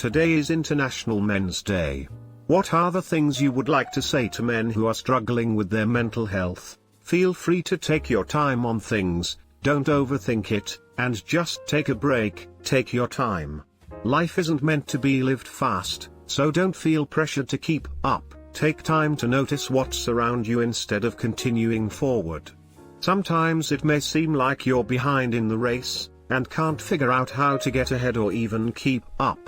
Today is International Men's Day. What are the things you would like to say to men who are struggling with their mental health? Feel free to take your time on things, don't overthink it, and just take a break. Take your time. Life isn't meant to be lived fast, so don't feel pressured to keep up. Take time to notice what's around you instead of continuing forward. Sometimes it may seem like you're behind in the race, and can't figure out how to get ahead or even keep up.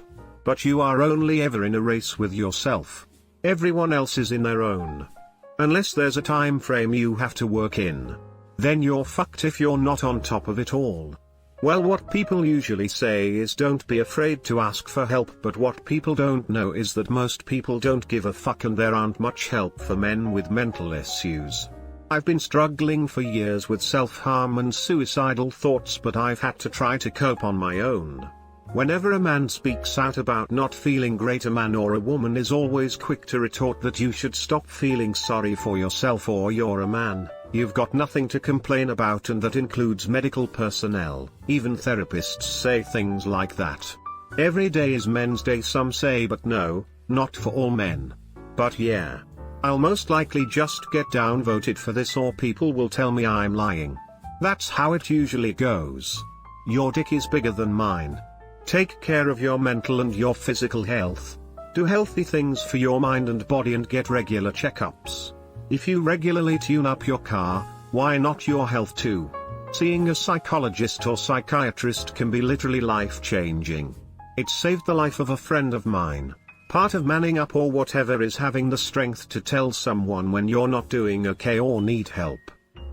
But you are only ever in a race with yourself. Everyone else is in their own. Unless there's a time frame you have to work in. Then you're fucked if you're not on top of it all. Well, what people usually say is don't be afraid to ask for help, but what people don't know is that most people don't give a fuck and there aren't much help for men with mental issues. I've been struggling for years with self-harm and suicidal thoughts, but I've had to try to cope on my own. Whenever a man speaks out about not feeling great, a man or a woman is always quick to retort that you should stop feeling sorry for yourself or you're a man, you've got nothing to complain about, and that includes medical personnel. Even therapists say things like that. Every day is Men's Day, some say, but no, not for all men. But yeah. I'll most likely just get downvoted for this, or people will tell me I'm lying. That's how it usually goes. Your dick is bigger than mine. Take care of your mental and your physical health. Do healthy things for your mind and body and get regular checkups. If you regularly tune up your car, why not your health too? Seeing a psychologist or psychiatrist can be literally life-changing. It saved the life of a friend of mine. Part of manning up or whatever is having the strength to tell someone when you're not doing okay or need help.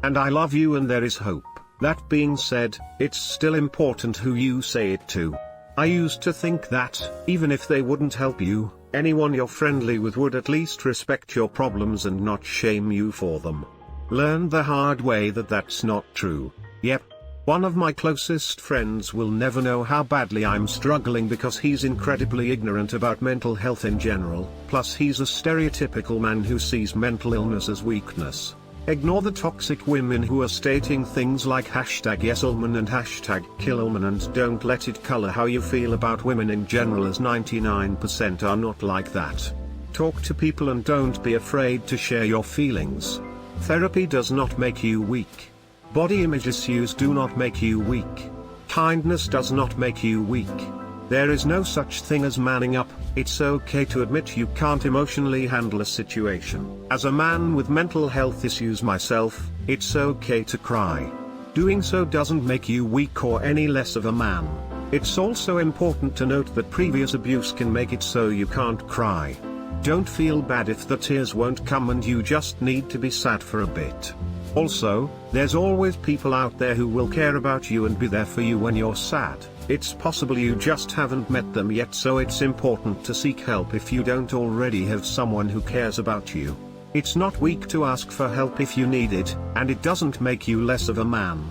And I love you and there is hope. That being said, it's still important who you say it to. I used to think that, even if they wouldn't help you, anyone you're friendly with would at least respect your problems and not shame you for them. Learned the hard way that that's not true. Yep. One of my closest friends will never know how badly I'm struggling because he's incredibly ignorant about mental health in general, plus he's a stereotypical man who sees mental illness as weakness. Ignore the toxic women who are stating things like #YesUlman and #KillUlman, and don't let it color how you feel about women in general, as 99% are not like that. Talk to people and don't be afraid to share your feelings. Therapy does not make you weak. Body image issues do not make you weak. Kindness does not make you weak. There is no such thing as manning up. It's okay to admit you can't emotionally handle a situation. As a man with mental health issues myself, it's okay to cry. Doing so doesn't make you weak or any less of a man. It's also important to note that previous abuse can make it so you can't cry. Don't feel bad if the tears won't come and you just need to be sad for a bit. Also, there's always people out there who will care about you and be there for you when you're sad. It's possible you just haven't met them yet, so it's important to seek help if you don't already have someone who cares about you. It's not weak to ask for help if you need it, and it doesn't make you less of a man.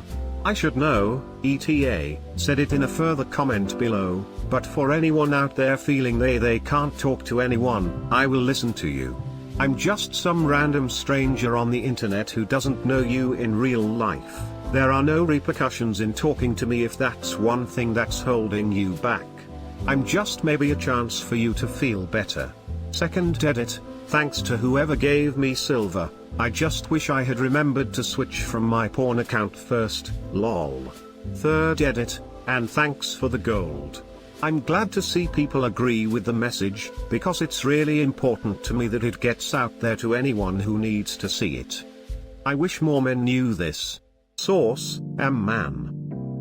I should know, ETA, said it in a further comment below, but for anyone out there feeling they can't talk to anyone, I will listen to you. I'm just some random stranger on the internet who doesn't know you in real life. There are no repercussions in talking to me if that's one thing that's holding you back. I'm just maybe a chance for you to feel better. Second edit, thanks to whoever gave me silver, I just wish I had remembered to switch from my porn account first, lol. Third edit, and thanks for the gold. I'm glad to see people agree with the message, because it's really important to me that it gets out there to anyone who needs to see it. I wish more men knew this. Source, man.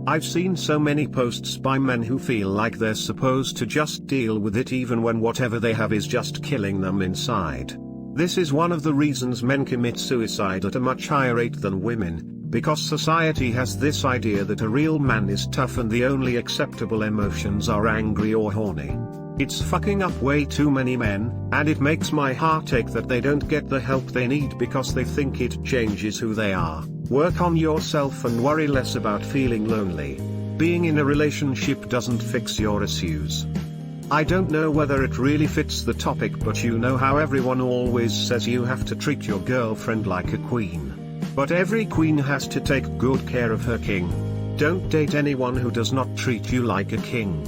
I've seen so many posts by men who feel like they're supposed to just deal with it even when whatever they have is just killing them inside. This is one of the reasons men commit suicide at a much higher rate than women, because society has this idea that a real man is tough and the only acceptable emotions are angry or horny. It's fucking up way too many men, and it makes my heart ache that they don't get the help they need because they think it changes who they are. Work on yourself and worry less about feeling lonely. Being in a relationship doesn't fix your issues. I don't know whether it really fits the topic, but you know how everyone always says you have to treat your girlfriend like a queen. But every queen has to take good care of her king. Don't date anyone who does not treat you like a king.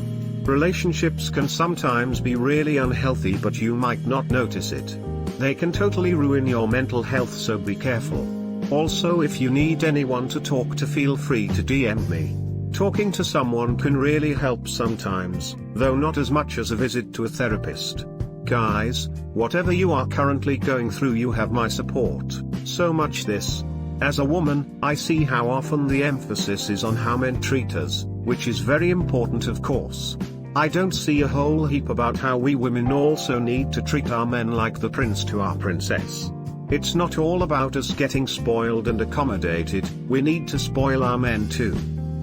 Relationships can sometimes be really unhealthy, but you might not notice it. They can totally ruin your mental health, so be careful. Also, if you need anyone to talk to, feel free to DM me. Talking to someone can really help sometimes, though not as much as a visit to a therapist. Guys, whatever you are currently going through, you have my support. So much this. As a woman, I see how often the emphasis is on how men treat us, which is very important, of course. I don't see a whole heap about how we women also need to treat our men like the prince to our princess. It's not all about us getting spoiled and accommodated, we need to spoil our men too.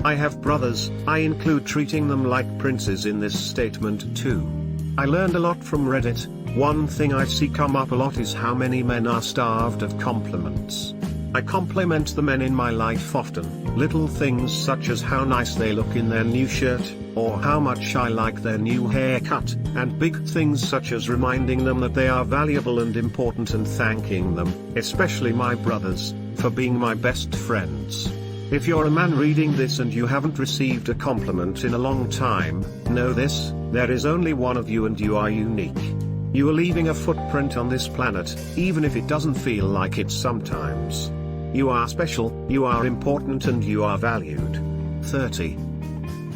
I have brothers, I include treating them like princes in this statement too. I learned a lot from Reddit. One thing I see come up a lot is how many men are starved of compliments. I compliment the men in my life often, little things such as how nice they look in their new shirt, or how much I like their new haircut, and big things such as reminding them that they are valuable and important and thanking them, especially my brothers, for being my best friends. If you're a man reading this and you haven't received a compliment in a long time, know this, there is only one of you and you are unique. You are leaving a footprint on this planet, even if it doesn't feel like it sometimes. You are special, you are important, and you are valued. 30.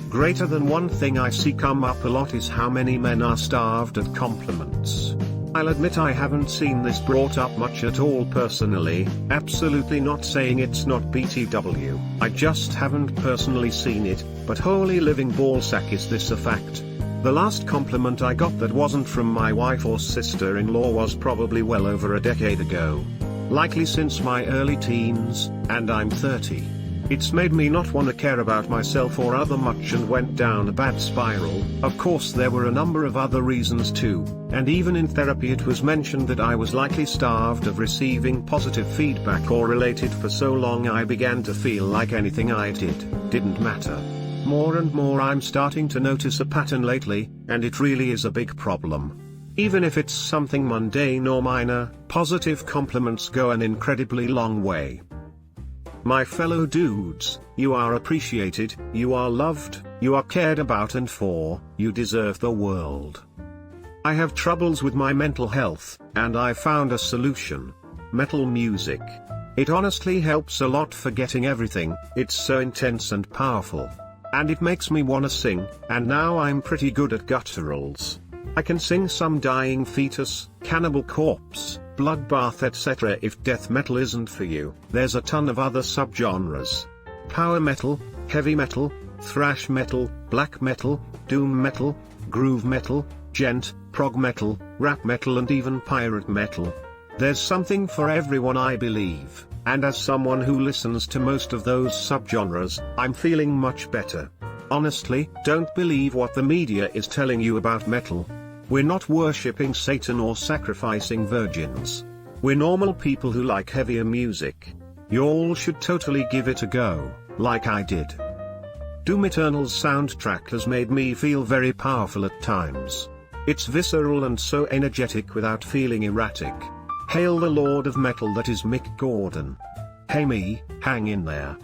Greater than one thing I see come up a lot is how many men are starved of compliments. I'll admit I haven't seen this brought up much at all personally, absolutely not saying it's not BTW, I just haven't personally seen it, but holy living ballsack, is this a fact? The last compliment I got that wasn't from my wife or sister-in-law was probably well over a decade ago. Likely since my early teens, and I'm 30. It's made me not want to care about myself or other much and went down a bad spiral. Of course there were a number of other reasons too, and even in therapy it was mentioned that I was likely starved of receiving positive feedback or related for so long I began to feel like anything I didn't matter. More and more I'm starting to notice a pattern lately, and it really is a big problem. Even if it's something mundane or minor, positive compliments go an incredibly long way. My fellow dudes, you are appreciated, you are loved, you are cared about and for, you deserve the world. I have troubles with my mental health, and I found a solution. Metal music. It honestly helps a lot forgetting everything, it's so intense and powerful. And it makes me wanna sing, and now I'm pretty good at gutturals. I can sing some Dying Fetus, Cannibal Corpse, Bloodbath, etc. If death metal isn't for you, there's a ton of other subgenres. Power metal, heavy metal, thrash metal, black metal, doom metal, groove metal, gent, prog metal, rap metal, and even pirate metal. There's something for everyone, I believe, and as someone who listens to most of those subgenres, I'm feeling much better. Honestly, don't believe what the media is telling you about metal. We're not worshipping Satan or sacrificing virgins. We're normal people who like heavier music. You all should totally give it a go, like I did. Doom Eternal's soundtrack has made me feel very powerful at times. It's visceral and so energetic without feeling erratic. Hail the Lord of Metal, that is Mick Gordon. Hey me, hang in there.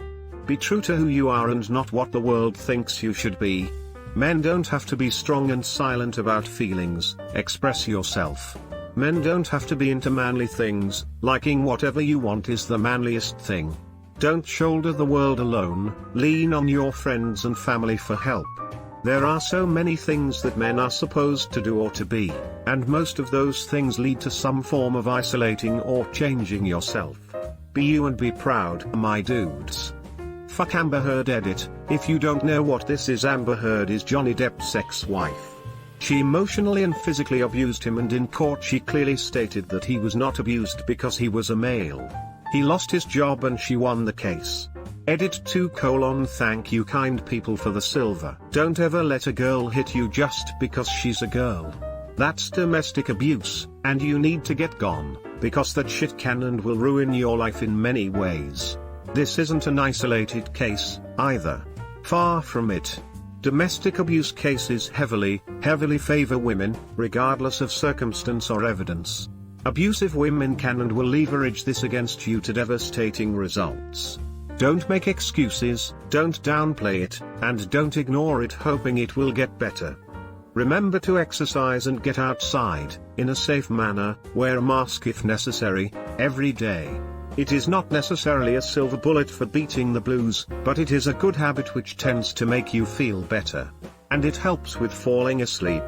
Be true to who you are and not what the world thinks you should be. Men don't have to be strong and silent about feelings, express yourself. Men don't have to be into manly things, liking whatever you want is the manliest thing. Don't shoulder the world alone, lean on your friends and family for help. There are so many things that men are supposed to do or to be, and most of those things lead to some form of isolating or changing yourself. Be you and be proud, my dudes. Fuck Amber Heard. Edit. If you don't know what this is, Amber Heard is Johnny Depp's ex-wife. She emotionally and physically abused him, and in court she clearly stated that he was not abused because he was a male. He lost his job and she won the case. Edit 2: Thank you kind people for the silver. Don't ever let a girl hit you just because she's a girl. That's domestic abuse, and you need to get gone, because that shit can and will ruin your life in many ways. This isn't an isolated case, either. Far from it. Domestic abuse cases heavily favor women, regardless of circumstance or evidence. Abusive women can and will leverage this against you to devastating results. Don't make excuses, don't downplay it, and don't ignore it hoping it will get better. Remember to exercise and get outside, in a safe manner, wear a mask if necessary, every day. It is not necessarily a silver bullet for beating the blues, but it is a good habit which tends to make you feel better. And it helps with falling asleep.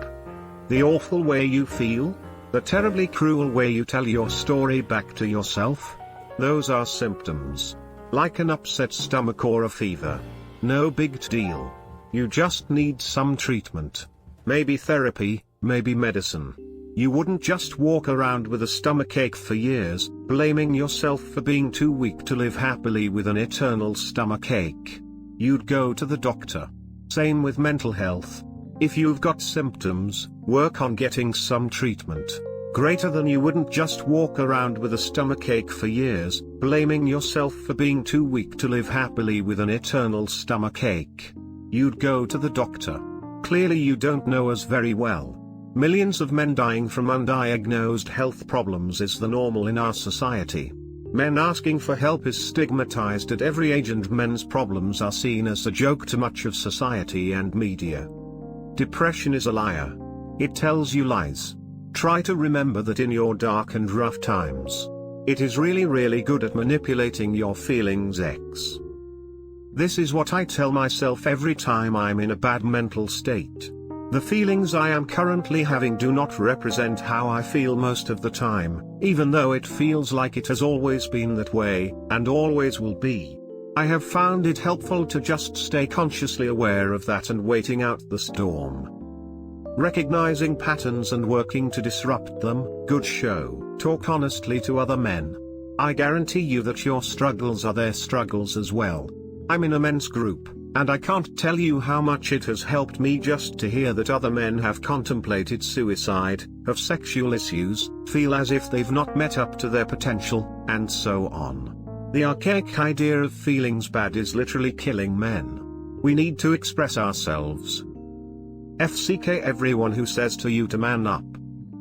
The awful way you feel? The terribly cruel way you tell your story back to yourself? Those are symptoms. Like an upset stomach or a fever. No big deal. You just need some treatment. Maybe therapy, maybe medicine. You wouldn't just walk around with a stomachache for years, blaming yourself for being too weak to live happily with an eternal stomachache. You'd go to the doctor. Same with mental health. If you've got symptoms, work on getting some treatment. Greater than you wouldn't just walk around with a stomachache for years, blaming yourself for being too weak to live happily with an eternal stomachache. You'd go to the doctor. Clearly you don't know us very well. Millions of men dying from undiagnosed health problems is the normal in our society. Men asking for help is stigmatized at every age and men's problems are seen as a joke to much of society and media. Depression is a liar. It tells you lies. Try to remember that in your dark and rough times. It is really good at manipulating your feelings. This is what I tell myself every time I'm in a bad mental state. The feelings I am currently having do not represent how I feel most of the time, even though it feels like it has always been that way, and always will be. I have found it helpful to just stay consciously aware of that and waiting out the storm. Recognizing patterns and working to disrupt them. Good show. Talk honestly to other men. I guarantee you that your struggles are their struggles as well. I'm in a men's group, and I can't tell you how much it has helped me just to hear that other men have contemplated suicide, have sexual issues, feel as if they've not met up to their potential, and so on. The archaic idea of feelings bad is literally killing men. We need to express ourselves. FCK everyone who says to you to man up.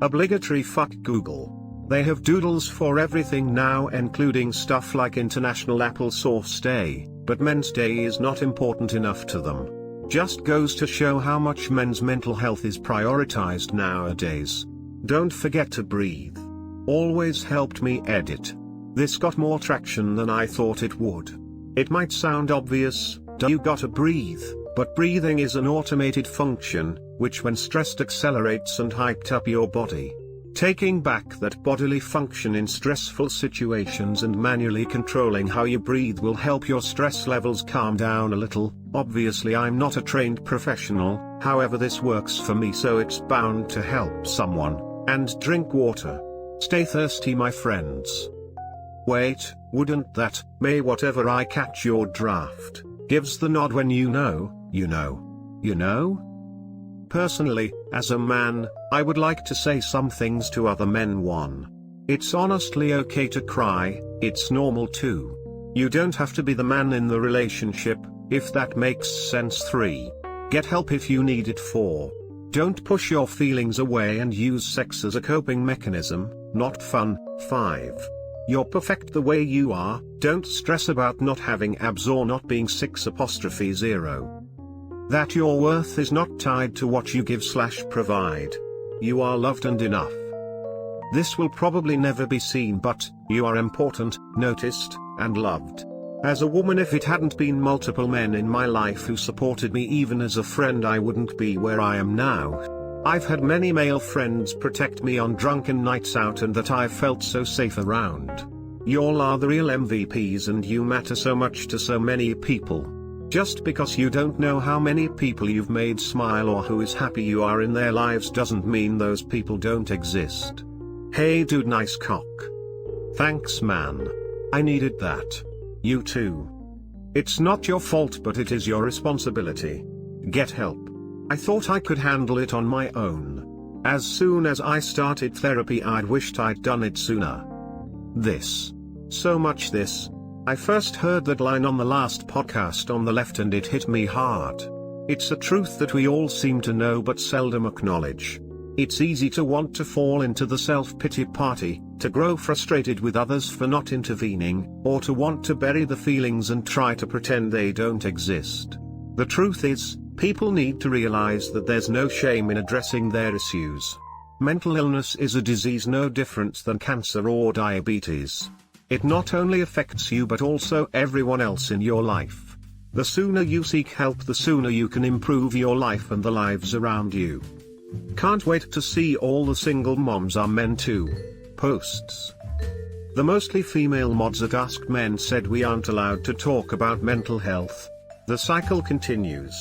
Obligatory fuck Google. They have doodles for everything now, including stuff like International Applesauce Day, but Men's Day is not important enough to them. Just goes to show how much men's mental health is prioritized nowadays. Don't forget to breathe. Always helped me edit. This got more traction than I thought it would. It might sound obvious, you gotta breathe, but breathing is an automated function, which when stressed accelerates and hyped up your body. Taking back that bodily function in stressful situations and manually controlling how you breathe will help your stress levels calm down a little. Obviously I'm not a trained professional, however this works for me, so it's bound to help someone. And drink water. Stay thirsty, my friends. Wait, wouldn't that, may whatever I catch your draft, gives the nod when you know? Personally, as a man, I would like to say some things to other men. 1. It's honestly okay to cry, it's normal too. You don't have to be the man in the relationship, if that makes sense. 3. Get help if you need it. 4. Don't push your feelings away and use sex as a coping mechanism, not fun. 5. You're perfect the way you are, don't stress about not having abs or not being 6'0. That your worth is not tied to what you give/provide. You are loved and enough. This will probably never be seen, but you are important, noticed, and loved. As a woman, if it hadn't been multiple men in my life who supported me even as a friend, I wouldn't be where I am now. I've had many male friends protect me on drunken nights out and that I've felt so safe around. Y'all are the real MVPs and you matter so much to so many people. Just because you don't know how many people you've made smile or who is happy you are in their lives doesn't mean those people don't exist. Hey dude, nice cock. Thanks man. I needed that. You too. It's not your fault, but it is your responsibility. Get help. I thought I could handle it on my own. As soon as I started therapy, I'd wished I'd done it sooner. So much this. I first heard that line on the last podcast on the left and it hit me hard. It's a truth that we all seem to know but seldom acknowledge. It's easy to want to fall into the self-pity party, to grow frustrated with others for not intervening, or to want to bury the feelings and try to pretend they don't exist. The truth is, People need to realize that there's no shame in addressing their issues. Mental illness is a disease no different than cancer or diabetes. It not only affects you but also everyone else in your life. The sooner you seek help, the sooner you can improve your life and the lives around you. Can't wait to see all the single moms are men too. Posts. The mostly female mods at Ask Men said we aren't allowed to talk about mental health. The cycle continues.